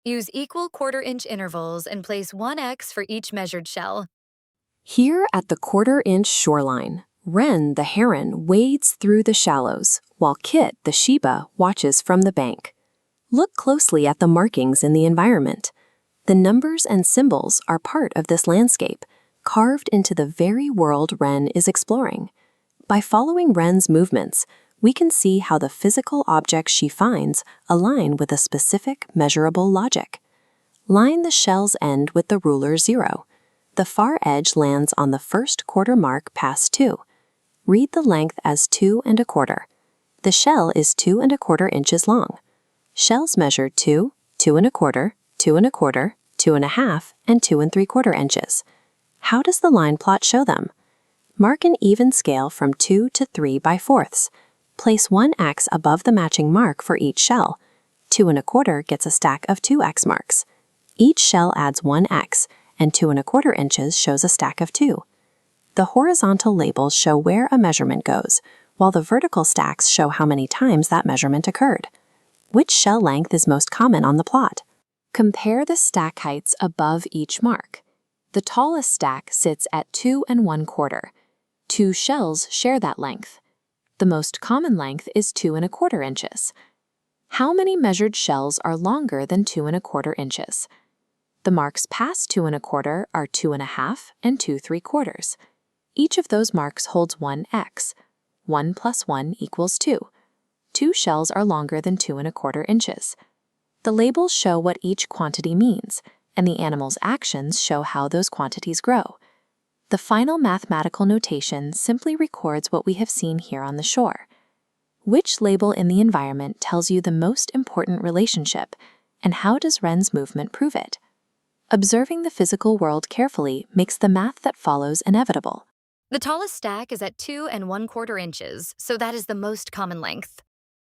Use equal quarter-inch intervals and place 1x for each measured shell. Here at the quarter-inch shoreline, Wren the heron wades through the shallows, while Kit the Sheba watches from the bank. Look closely at the markings in the environment. The numbers and symbols are part of this landscape, carved into the very world Wren is exploring. By following Wren's movements, we can see how the physical objects she finds align with a specific measurable logic. Line the shell's end with the ruler 0. The far edge lands on the first quarter mark past 2. Read the length as 2 1/4. The shell is 2 1/4 inches long. Shells measure 2, 2 1/4, 2 1/4, 2 1/2, and 2 3/4 inches. How does the line plot show them? Mark an even scale from 2 to 3 by fourths. Place 1x above the matching mark for each shell. 2 1/4 gets a stack of 2x marks. Each shell adds 1x, and 2 1/4 inches shows a stack of 2. The horizontal labels show where a measurement goes, while the vertical stacks show how many times that measurement occurred. Which shell length is most common on the plot? Compare the stack heights above each mark. The tallest stack sits at 2 1/4. 2 shells share that length. The most common length is 2 1/4 inches. How many measured shells are longer than 2 1/4 inches? The marks past 2 1/4 are 2 1/2 and 2 3/4. Each of those marks holds 1x. 1 plus 1 equals 2. 2 shells are longer than 2 1/4 inches. The labels show what each quantity means, and the animal's actions show how those quantities grow. The final mathematical notation simply records what we have seen here on the shore. Which label in the environment tells you the most important relationship, and how does Wren's movement prove it? Observing the physical world carefully makes the math that follows inevitable. The tallest stack is at 2 1/4 inches, so that is the most common length.